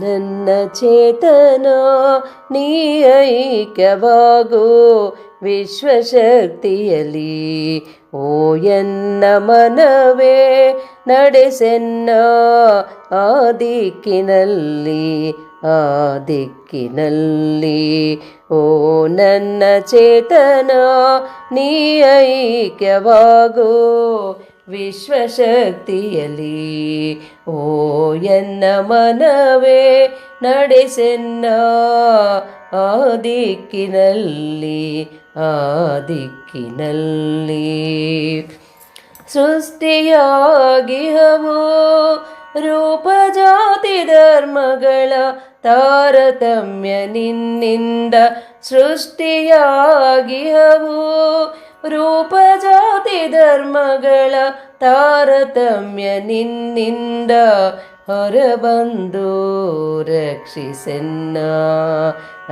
ನನ್ನ ಚೇತನ ನೀ ಐಕ್ಯವಾಗು ವಿಶ್ವಶಕ್ತಿಯಲಿ. ಓ ಎನ್ನ ಮನವೇ ನಡೆಸೆನ್ನ ಆ ದಿಕ್ಕಿನಲ್ಲಿ, ಆ ದಿಕ್ಕಿನಲ್ಲಿ. ಓ ನನ್ನ ಚೇತನ ನೀ ಐಕ್ಯವಾಗು ವಿಶ್ವಶಕ್ತಿಯಲಿ. ಓ ಎನ್ನ ಮನವೇ ನಡೆಸೆನ್ನ ಆ ದಿಕ್ಕಿನಲ್ಲಿ, ಆ ದಿಕ್ಕಿನಲ್ಲಿ. ಸೃಷ್ಟಿಯಾಗಿಹವು ರೂಪ ಜಾತಿ ಧರ್ಮಗಳ ತಾರತಮ್ಯ ನಿನ್ನಿಂದ. ಸೃಷ್ಟಿಯಾಗಿಹವು ರೂಪ ಜಾತಿ ಧರ್ಮಗಳ ತಾರತಮ್ಯ ನಿನ್ನಿಂದ. ಹೊರಬಂದು ರಕ್ಷಿಸೆನ್ನ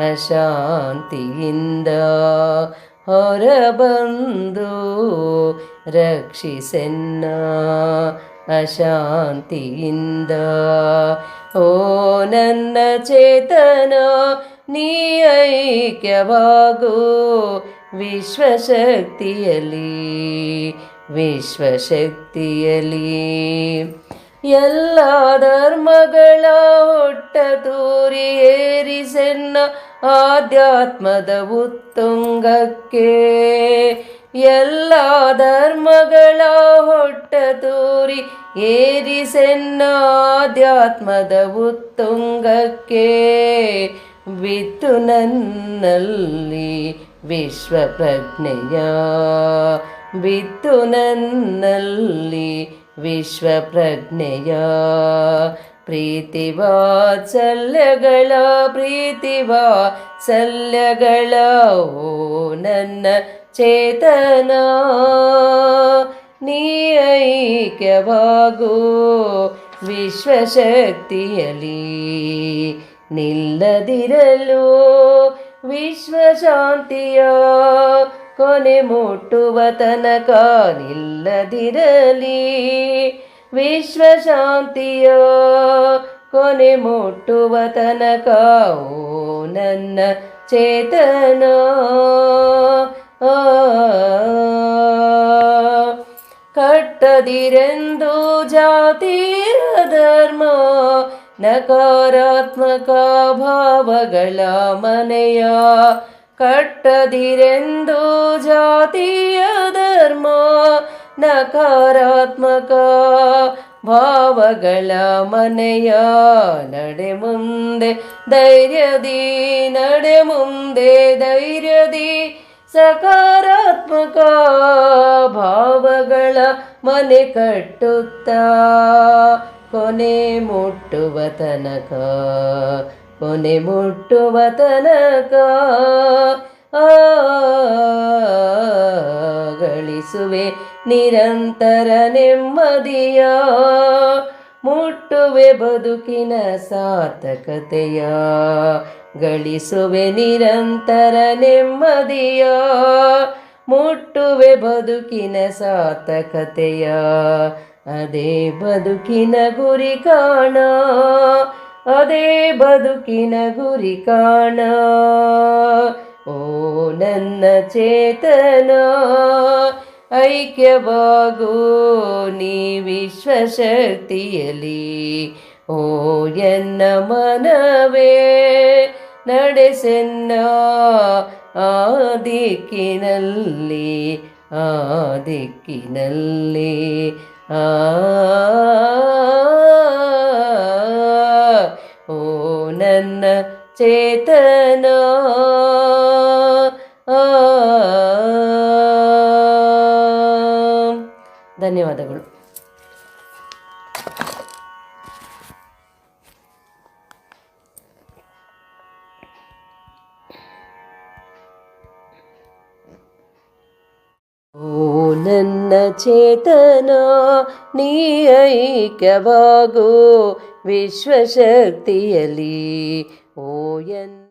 ಅಶಾಂತಿಯಿಂದ, ಹೊರಬಂದು ರಕ್ಷಿಸೆನ್ನ ಅಶಾಂತಿಯಿಂದ. ಓ ನನ್ನ ಚೇತನ ನೀ ಐಕ್ಯವಾಗು ವಿಶ್ವಶಕ್ತಿಯಲಿ, ವಿಶ್ವಶಕ್ತಿಯಲಿ. ಎಲ್ಲ ಧರ್ಮಗಳ ಹೊಟ್ಟ ತೂರಿ ಏರಿಸೆನ್ನ ಆಧ್ಯಾತ್ಮದ ಉತ್ತುಂಗಕ್ಕೆ. ಎಲ್ಲ ಧರ್ಮಗಳ ಹೊಟ್ಟ ತೂರಿ ಏರಿಸೆನ್ನ ಆಧ್ಯಾತ್ಮದ ಉತ್ತುಂಗಕ್ಕೆ. ಬಿತ್ತು ನನ್ನಲ್ಲಿ ವಿಶ್ವ ಪ್ರಜ್ಞೆಯ, ಬಿತ್ತು ನನ್ನಲ್ಲಿ ವಿಶ್ವ ಪ್ರಜ್ಞೆಯ. ಪ್ರೀತಿ ವಾತ್ಸಲ್ಯಗಳ, ಪ್ರೀತಿ ವಾತ್ಸಲ್ಯಗಳ. ಓ ನನ್ನ ಚೇತನ ನೀ ಐಕ್ಯವಾಗು ವಿಶ್ವಶಕ್ತಿಯಲಿ. ನಿಲ್ಲದಿರಲು ವಿಶ್ವಶಾಂತಿಯ ಕೊನೆ ಮುಟ್ಟುವ ತನಕ, ನಿಲ್ಲದಿರಲಿ ವಿಶ್ವಶಾಂತಿಯ ಕೊನೆ ಮುಟ್ಟುವ ತನಕ. ಓ ನನ್ನ ಚೇತನ ಕಟ್ಟದಿರೆಂದು ಜಾತಿಯ ಧರ್ಮ ನಕಾರಾತ್ಮಕ ಭಾವಗಳ ಮನೆಯ. ಕಟ್ಟದಿರೆಂದು ಜಾತಿಯ ಧರ್ಮ ನಕಾರಾತ್ಮಕ ಭಾವಗಳ ಮನೆಯ. ನಡೆ ಮುಂದೆ ಧೈರ್ಯದಿ, ನಡೆ ಮುಂದೆ ಧೈರ್ಯದಿ. ಸಕಾರಾತ್ಮಕ ಭಾವಗಳ ಮನೆ ಕಟ್ಟುತ್ತಾ ಕೊನೆ ಮುಟ್ಟುವ ತನಕ, ಕೊನೆ ಮುಟ್ಟುವ ತನಕ. ಗಳಿಸುವೆ ನಿರಂತರ ನೆಮ್ಮದಿಯ, ಮುಟ್ಟುವೆ ಬದುಕಿನ ಸಾರ್ಥಕತೆಯ. ಗಳಿಸುವೆ ನಿರಂತರ ನೆಮ್ಮದಿಯ, ಮುಟ್ಟುವೆ ಬದುಕಿನ ಸಾರ್ಥಕತೆಯ. ಅದೇ ಬದುಕಿನ ಗುರಿ ಕಾಣ, ಅದೇ ಬದುಕಿನ ಗುರಿ ಕಾಣ. ಓ ನನ್ನ ಚೇತನ ಐಕ್ಯವಾಗು ನೀ ವಿಶ್ವಶಕ್ತಿಯಲಿ. ಓ ಎನ್ನ ಮನವೇ ನಡೆಸೆನ್ನ ಆ ದಿಕ್ಕಿನಲ್ಲಿ, ಆ ದಿಕ್ಕಿನಲ್ಲಿ. ಓ ನನ್ನ ಚೇತನ ಧನ್ಯವಾದಗಳು. ಓ ನನ್ನ ಚೇತನ ನೀ ಐಕ್ಯವಾಗು ವಿಶ್ವಶಕ್ತಿಯಲಿ. ಓ ಎನ್ನ